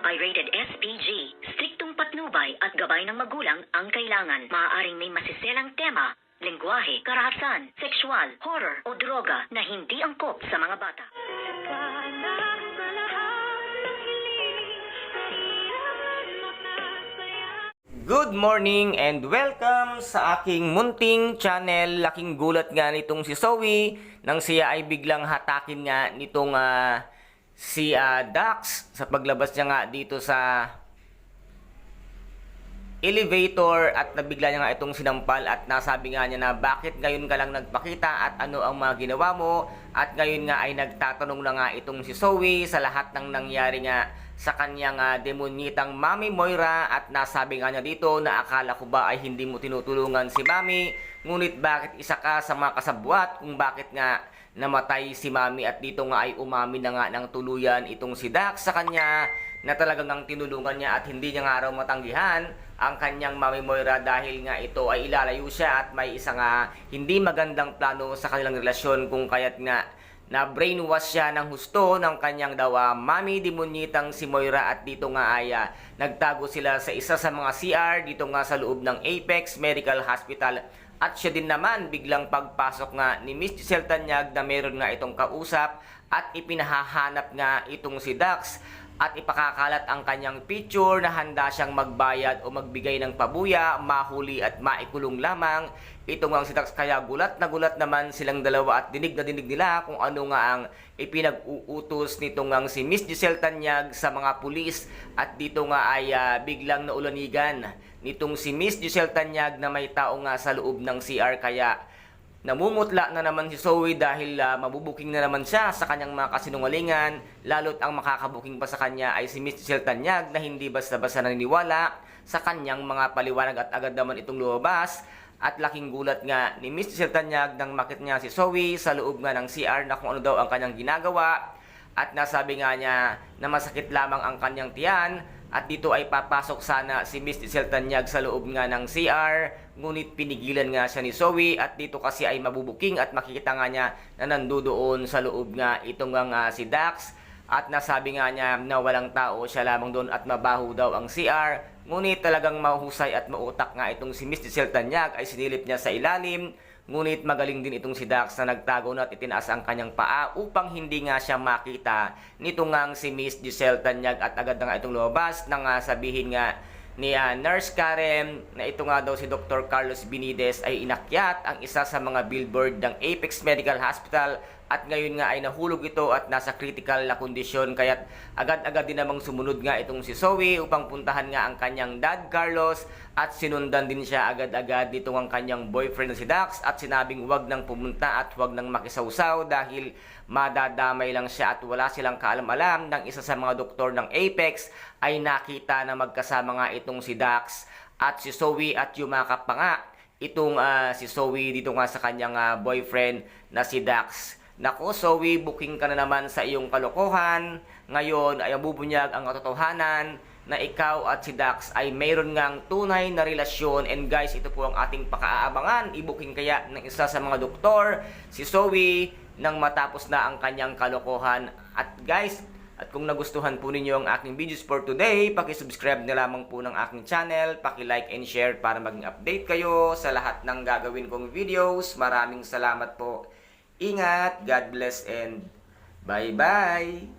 Pirated SPG. Striktong patnubay at gabay ng magulang ang kailangan. Maaaring may masiselang tema, lengguwahe, karahasan, sexual, horror o droga na hindi angkop sa mga bata. Good morning and welcome sa aking munting channel. Laking gulat nga nitong si Zoe nang siya ay biglang hatakin nga nitong si Dax sa paglabas niya nga dito sa elevator at nabigla niya nga itong sinampal at nasabi nga niya na bakit ngayon ka lang nagpakita at ano ang mga ginawa mo, at ngayon nga ay nagtatanong na nga itong si Zoe sa lahat ng nangyari nga sa kanyang demonyitang Mami Moira, at nasabi nga niya dito na akala ko ba ay hindi mo tinutulungan si Mami, ngunit bakit isa ka sa mga kasabwat kung bakit nga namatay si Mami, at dito nga ay umamin na nga ng tuluyan itong si Dax sa kanya na talagang ang tinulungan niya at hindi niya nga raw matanggihan ang kanyang Mami Moira dahil nga ito ay ilalayo siya at may isang hindi magandang plano sa kanilang relasyon, kung kaya't nga na brainwash siya ng husto ng kanyang daw Mami demonyitang si Moira, at dito nga ay nagtago sila sa isa sa mga CR dito nga sa loob ng Apex Medical Hospital. At siya din naman biglang pagpasok nga ni Miss Giselle Tanyag na meron nga itong kausap at ipinahahanap nga itong si Dax at ipakakalat ang kanyang picture na handa siyang magbayad o magbigay ng pabuya, mahuli at maikulong lamang itong ang si Dax. Kaya gulat naman silang dalawa at dinig na dinig nila kung ano nga ang ipinag-uutos nitong ang si Miss Giselle Tanyag sa mga pulis, at dito nga ay biglang naulanigan nitong si Miss Giselle Tanyag na may tao nga sa loob ng CR. Kaya namumutla na naman si Zoe dahil mabubuking na naman siya sa kanyang mga kasinungalingan, lalo't ang makakabuking pa sa kanya ay si Miss Giselle Tanyag na hindi basta-basta naniniwala sa kanyang mga paliwanag, at agad naman itong lumabas. At laking gulat nga ni Miss Giselle Tanyag nang makita niya si Zoe sa loob nga ng CR na kung ano daw ang kanyang ginagawa, at nasabi nga niya na masakit lamang ang kanyang tiyan, at dito ay papasok sana si Miss Giselle Tanyag sa loob nga ng CR, ngunit pinigilan nga siya ni Zoe, at dito kasi ay mabubuking at makikita nga niya na nandoon sa loob nga itong si Dax, at nasabi nga niya na walang tao, siya lamang doon at mabaho daw ang CR, ngunit talagang mahusay at mautak nga itong si Miss Giselle Tanyag ay sinilip niya sa ilalim. Ngunit magaling din itong si Dax na nagtago na at itinaas ang kanyang paa upang hindi nga siya makita nito ngang si Miss Giselle Tanyag, at agad na nga itong lumabas nang sabihin nga ni Nurse Karen na ito nga daw si Dr. Carlos Benitez ay inakyat ang isa sa mga billboard ng Apex Medical Hospital, at ngayon nga ay nahulog ito at nasa critical na kondisyon. Kaya't agad-agad din namang sumunod nga itong si Zoe upang puntahan nga ang kanyang dad Carlos, at sinundan din siya agad-agad dito ang kanyang boyfriend na si Dax, at sinabing wag nang pumunta at wag nang makisawsaw dahil madadamay lang siya, at wala silang kaalam-alam ng isa sa mga doktor ng Apex ay nakita na magkasama nga itong si Dax at si Zoe, at yumakap pa nga itong si Zoe dito nga sa kanyang boyfriend na si Dax. Nako Zoe, booking ka na naman sa iyong kalokohan. Ngayon ay bubunyag ang katotohanan na ikaw at si Dax ay mayroon ngang tunay na relasyon. And guys, ito po ang ating pakaabangan. I-booking kaya ng isa sa mga doktor si Zoe nang matapos na ang kanyang kalokohan. At guys, at kung nagustuhan po ninyo ang aking videos for today, paki-subscribe na lamang po ng aking channel, paki-like and share para maging update kayo sa lahat ng gagawin kong videos. Maraming salamat po. Ingat, God bless, and bye-bye!